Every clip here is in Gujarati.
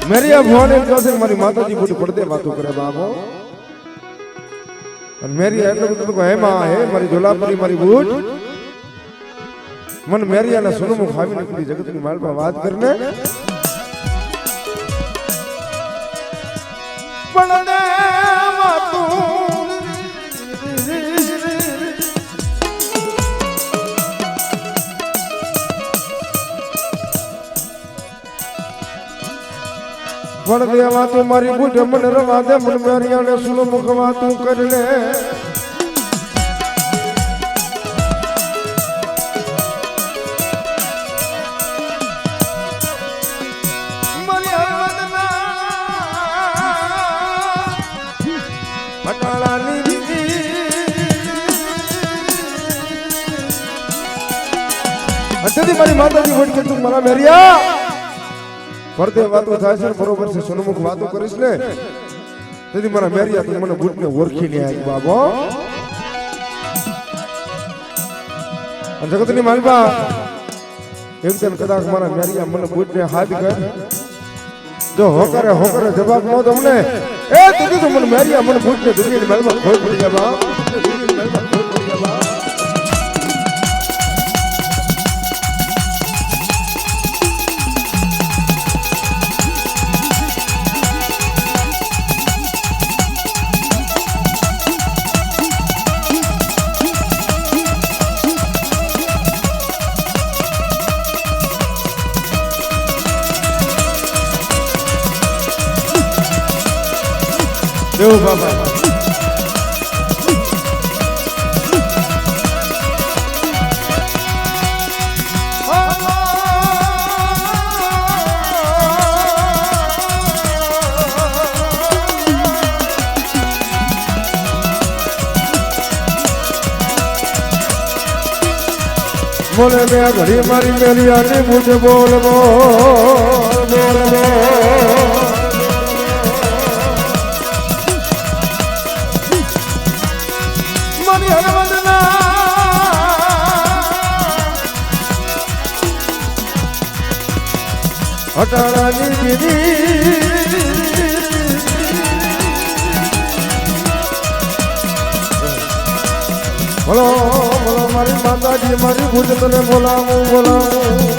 मेरी अब होने को से हमारी माता जी बूढ़ी पड़ते बातों करे बाबो और मेरी ऐसे तो है माँ है हमारी जोलापरी हमारी बूढ़ मन मेरी आना सुनो मुखामी निकली जगत की माल पर बात करने पढ़ने बातों पढ़ देवा तू मारी बूढ़ मन रवा दे मन मेरी आने सुनो मुखवा तू कर ले मारी माता जी बोल के तुम मला मेरिया पर्दे वातो થાય છે બરોબર છે સન્મુખ વાતો કરીશ ને તેથી મારા મેરિયા તું મને બૂટને ઓળખી લે આઈ બાબો અને જગતની માલબા એક દિન કદાચ મારા મેરિયા મને બૂટને હાથ કર જો હોકરે જવાબ નો તમને એ દીદી તું મને મેરિયા મને બૂટને દુનિયાની માલબા ખોઈ પડી ગયા બા દુનિયાની માલબા ખોઈ પડી ગયા બા देव बाबा बोले मैं घड़ी मारी मेरी आने मुझे बोल हटानी दीदी बोलो बोलो मारी माता जी मारी भूत तने बोलाऊं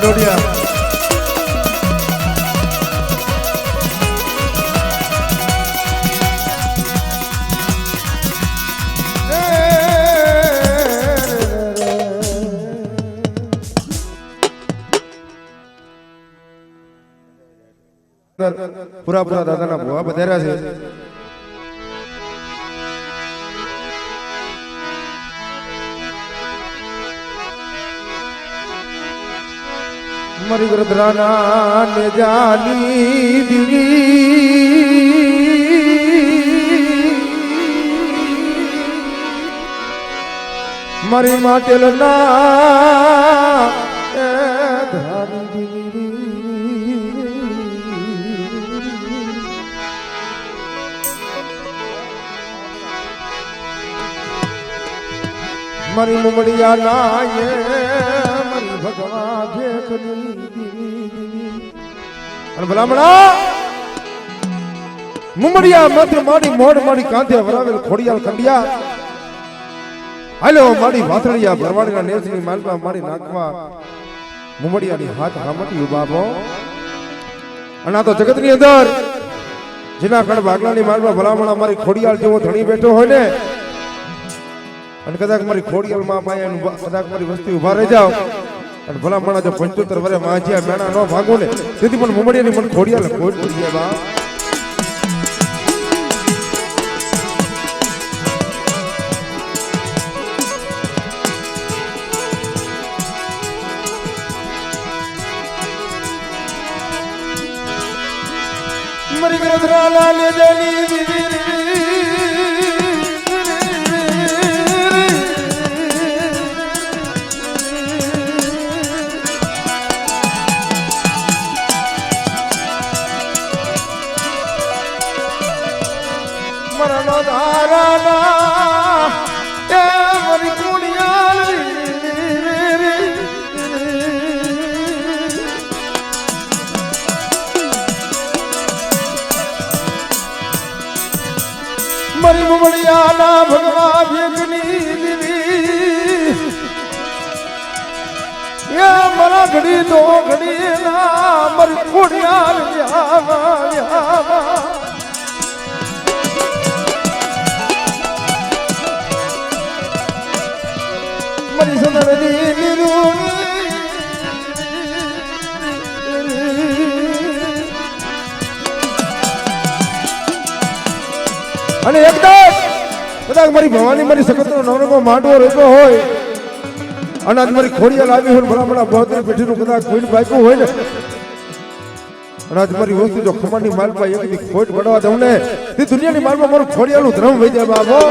डोडिया पूरा दादा ना बुआ बतेरा से मरी रुद्राना ने जानी दीवी मरी माटेल ना धानी दीवी मरी मुमड़िया ना ये मरी भगवा देखनी भलामणा मुमड़िया मध्य माड़ी मोड़ माड़ी कांधे वरावेल खोड़ियाल कंडिया हेलो माड़ी वाथड़िया भरवाड़ी ना नेसनी मालबा माड़ी नाकवा मुमड़िया नी हाथ हामटी उबाबो अना तो जगत नी अंदर जिना कण भागला नी मालबा भलामणा मारी खोड़ियाल जेवो धणी बैठो होय ने अन कदाच मारी खोड़ियाल मां पाया कदाच मारी वस्ती उभा रही जाओ અને ભલા મણા જો 75 વર્ષે માજીયા મેણા નો ભાગો ને તેથી પણ મુમડિયાની મન ખોડિયાલે ખોડ પડી ગયા બા मरी गरदराला ले जानी ઘડી ના મારી ખોડિયાર વ્યાવા મારી સદરની નિરૂની અને કદાચ મારી ભવાની મારી સખતનો નવરંગો માંડવો રોપ્યો હોય અને આજ મારી ખોડિયાલ આવી હોય ભલા બહોતરી પેઢીનું કદાચ કોઈ બાક્યું હોય ને અને આજ મારી વસ્તુ જો ખમાની માલપા એકની ખોટ પડવા દઉં ને તે દુનિયાની માલમાં મારું ખોડિયાલનું ધર્મ વહી જાય બાબો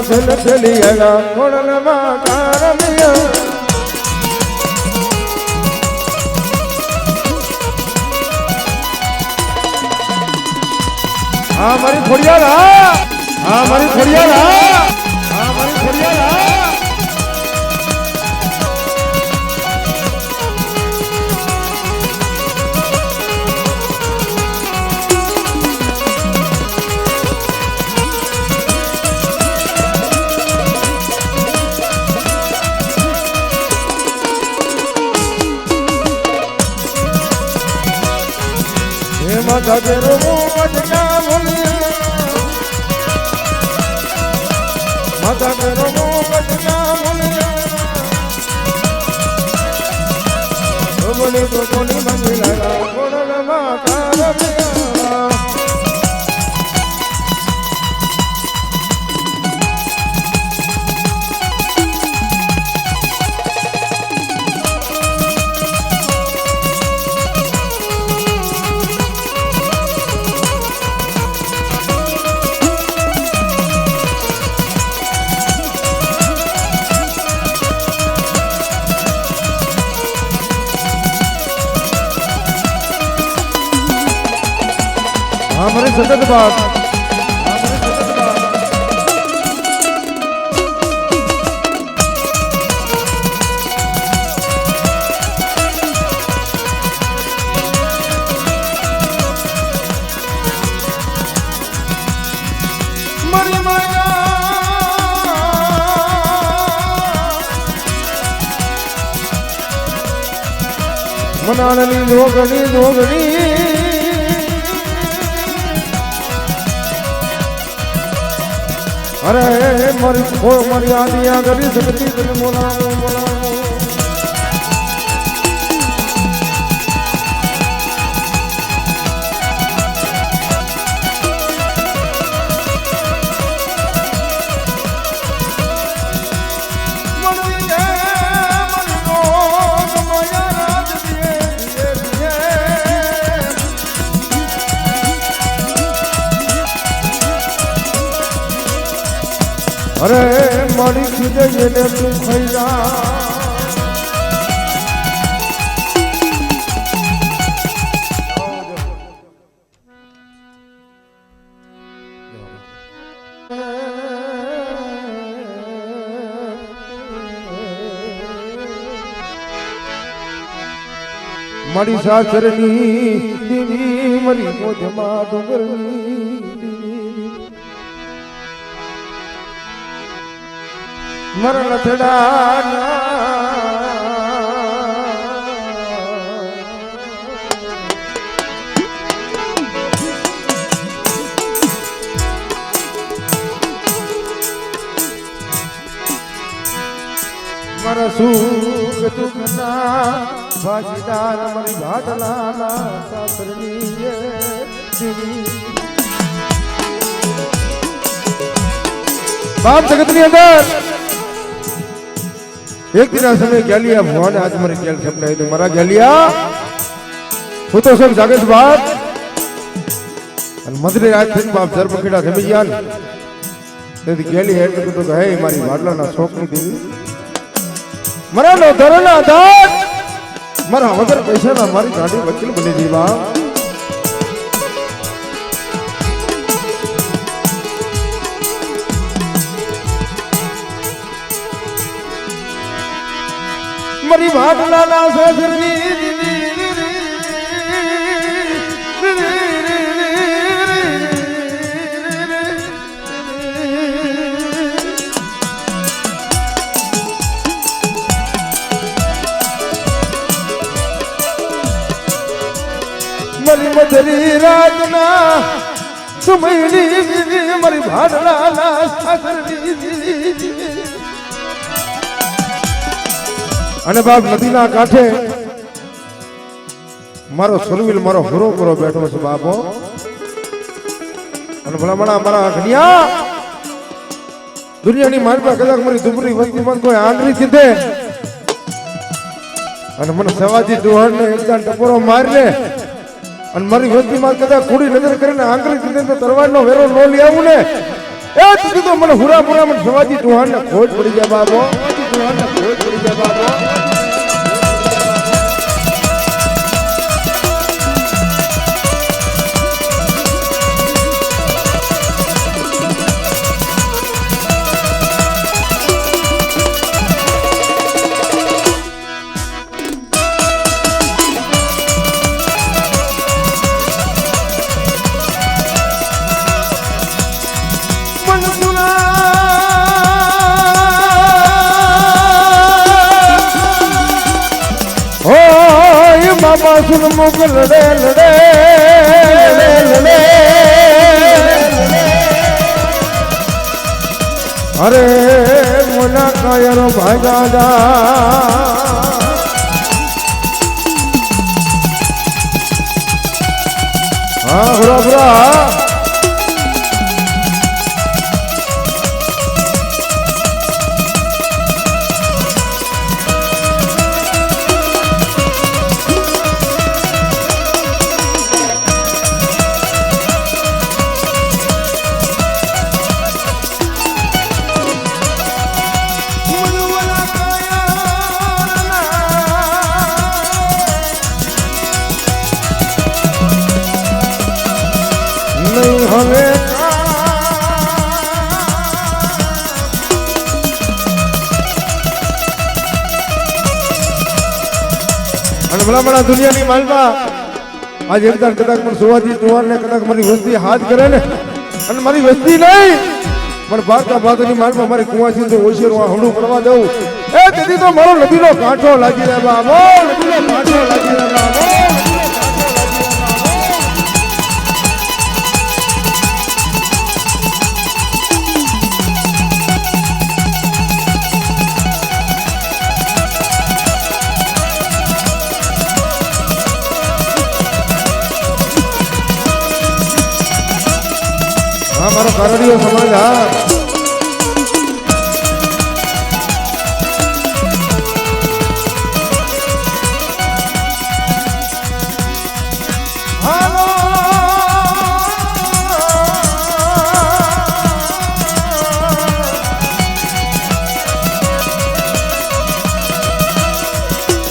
મધન ચલિયા કોણલમાં કારમિયા હા મારી ખોડિયાલ હા મારી ખોડિયાલ હા મારી ખોડિયાલ માતા કેરો મોજના મુનિયા માતા કેરો મોજના મુનિયા બોલે તો કોની મંગલા કોણલમાં કારમિયા हमारे सतत बात મનાણની જોગણી અરે મારી આદિયા કરી શકતી તને બોલાવો અરે મારી ખીજે ને તું ખાઈ જા મારી સાસરની દેવી મારી મોજમાં ડુંગરની મરણ થડાના મારા સુખ દુઃખના ભાગીદાર મારી ભાટલાના સાસરની બાપ જગતની અંદર એક દિન સમય ગેલિયા ભગવાન આજ મારે ગેલ સપના તો મારા ગેલિયા હું તો સબ જાગે બાપ અને મધરે રાત થી બાપ જર પકડા જમી ગયા તેથી ગેલી હેડ કીધું કે હે મારી વાડલાના શોખની દેવી મારા નો ધરના દાન મારા વગર પૈસાના મારી ગાડી વકીલ બની દીવા મારી વાડલાના સસરની મધરી રાતના સમયની મારી ભાડલાના સાસરની અને બાપ નદીના કાંઠે મારો સરવીલ મારો હુરો કરો બેઠો છે બાપો અને ભલામણા મારા ઘડિયા દુનિયાની મારી પાસે કદાચ મારી દુબરી વસ્તીમાં કોઈ આંગળી સીધે અને મને સવાજી દુહાણ ને એકદમ ટપોરો મારીને અને મારી વસ્તીમાં કદાચ કુડી નજર કરીને આંગળી સીધે તો તરવારનો વેરો નો લઈ આવું ને એ કીધું તો મને હુરા પુરા મને સવાજી દુહાણ ને ખોજ પડી જાય બાબો દુહાણ ને ખોજ પડી જાય બાબો બાબા સુન મુખ લડે લડે લડે અરે મોના કાયરો ભાગા જા હા બરા બરા હવે અને ભલામણા દુનિયાની માલમાં આજે એકદમ કદાચ પણ સુવાજી જુવાર ને કદાચ મારી વસ્તી હાથ કરે ને અને મારી વસ્તી નહીં પણ ભાગતા ભાગની માલમાં મારી કુવાસી ઓશેરું હમણું પડવા દઉં એ તેથી તો મારો નદીનો કાંઠો લાગી રહે બાબો નદીનો કાંઠો લાગી રહે બાબો હા મારો કારડીયો સમાજ હા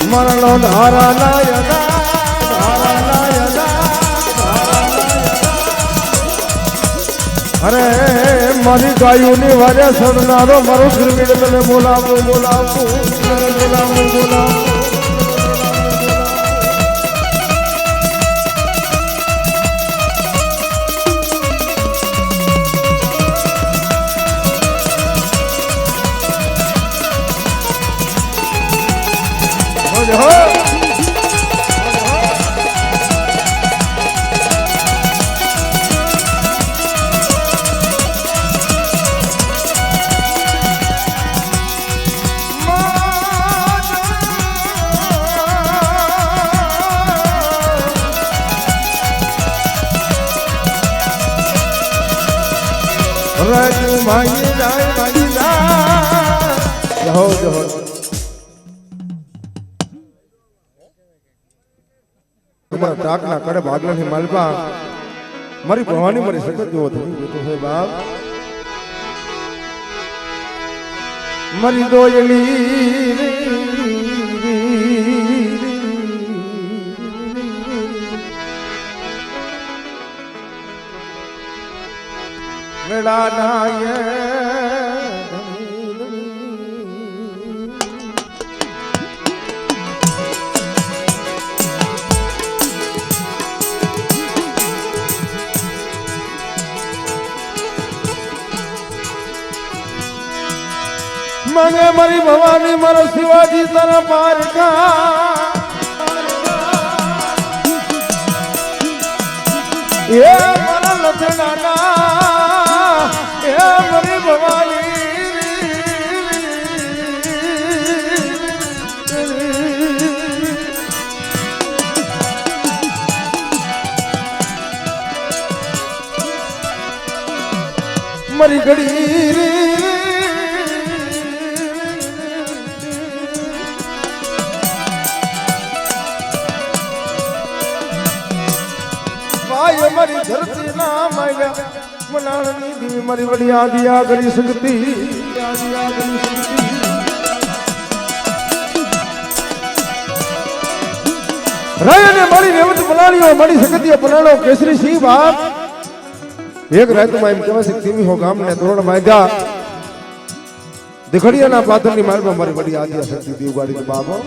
મારા નો ધારા નાયના અરે મારી ગાયોની વારે સડનારો મારો શ્રીવીર તને બોલાવું બોલાવું બોલાવું બોલાવું ભાઈ જાય ભાઈ જાય જહો જહો તમારા ટાકના કડે ભાગલાની માલપા મારી ભવાની મારી સખત જેવો થઈ બેઠો છે બાપ મારી દોયલી મેળા નાય માંગે મારી ભવાની મારો શિવાજી તારા પારકા એ મારા લથડાના એ મારી ભવાની મારી ઘડી મારી ધરતી ના માગ્યા મનાળની દી મારી વડી આદિયા કરી શકતી રાયને મારી રેવત પલાળીઓ મારી શકતી પલાળો કેસરી સિંહ બાપ એક રાતમાં એમ કહેવાય છે તીમી હો ગામને તોરણ બાંધ્યા દેખડિયાના પાથરની મારમાં મારી વડી આદિયા શક્તિ દી ઉગાડી બાબો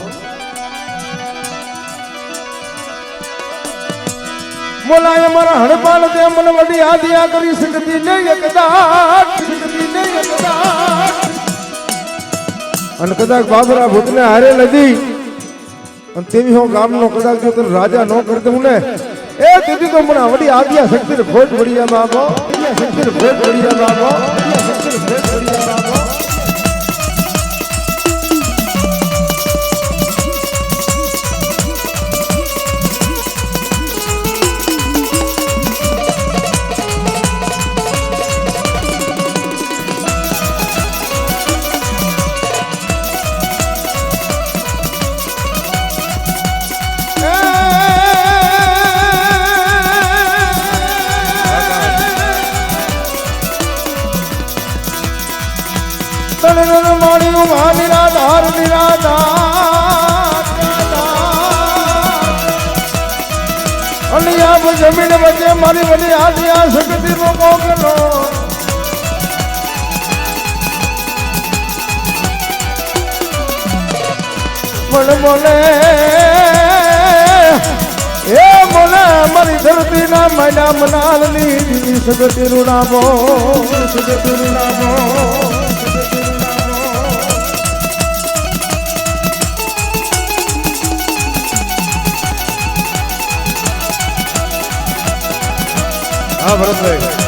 મોલાય મારા હડપાલ તે મને વડી આદિયા કરી શકતી નહીં કદાચ અને કદાચ બાબરા ભૂતને હારે લધી અને તેવી હું ગામનો કદાચ જો તને રાજા ન કરી દઉં ને એ તેથી તો મને વડી આદિયા શક્તિ ખોટ પડી જાય બાબો શક્તિ ખોટ પડી જાય બાબો શક્તિ ખોટ પડી જાય બાબો જમીન વચ્ચે મારી વડી આદિયા શક્તિ નો મોકલો મને બોલે એ બોલે મારી ધરતી ના માયના મનાલની શક્તિ નું નામો શક્તિ નું નામો હા ભરતભાઈ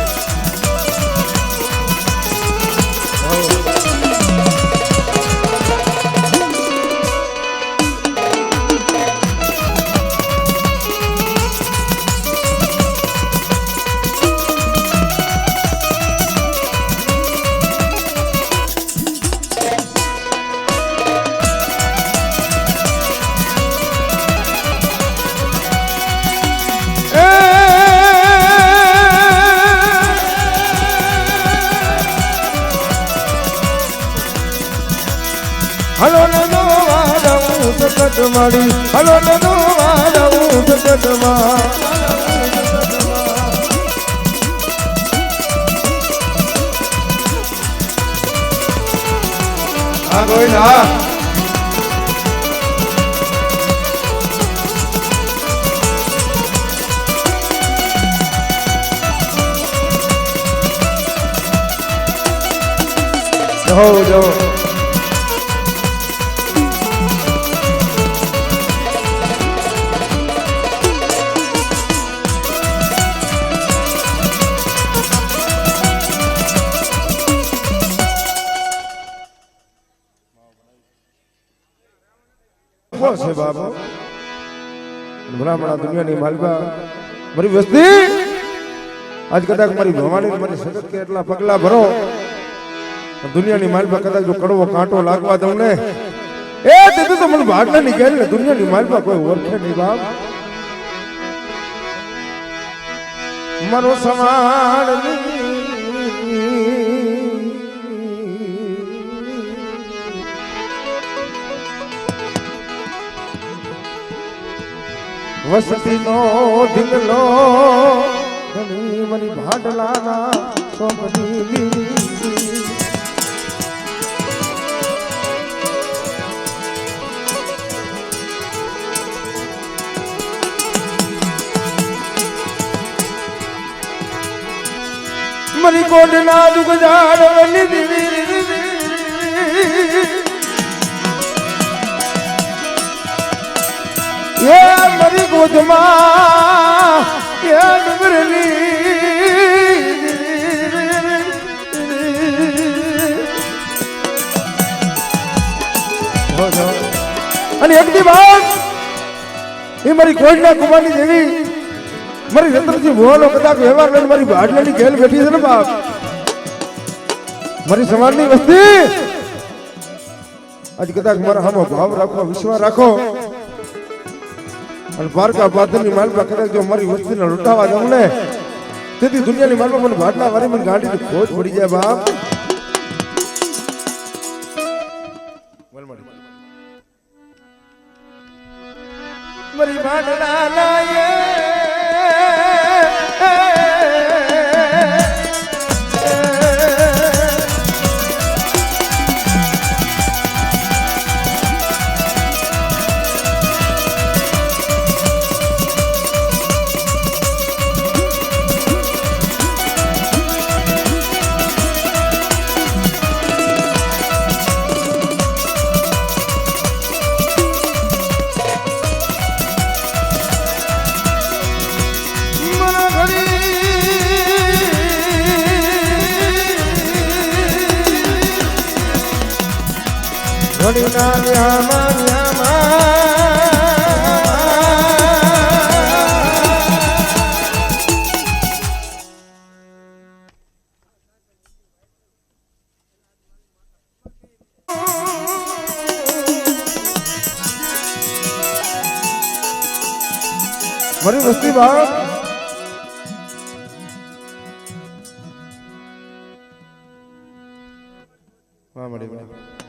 હલો નનો વાદવું સકટ માડી હલો નનો વાદવું સકટ માં આ ગોઈલા જો છે બાબો ભલામણા દુનિયાની માલકા મારી વસ્તી આજ કદાચ મારી ભવાની મારી સતત કે એટલા પગલા ભરો દુનિયાની માલકા કદાચ જો કડવો કાંટો લાગવા દઉં ને એ તેથી તો મને ભાગના નીકળે ને દુનિયાની માલકા કોઈ ઓળખે નહીં બાપ મારો સમાન વસતીનો ઢીંગલો ધણી મની ભાડલાના સોંપની ગીરી મરી કોડના દુખ જાડવલી દીવી એ મરી ગોદમાં એ ડુંગરની અને એક દી બાદ એ મારી કોડના કુમારની દેવી મારી રતનજી ભુવાનો કદાચ વ્યવહાર લઈને મારી ભાડલાની ઘેલ બેઠી છે ને બાપ મારી સમાજની વસ્તી આજ કદાચ મારા હામો ભાવ રાખો વિશ્વાસ રાખો અને પારકા પાથરની માલપા કદાચ જો મારી વસ્તીને લૂંટાવા જાઉં ને તેથી દુનિયાની માલપા મને ભાડલા વાળી મને ગાંડીની ખોજ પડી જાય બાપ મારી ભાડલા લાયે ઘડીના ન્યામાં મારી વસ્તી બાપ હા મળી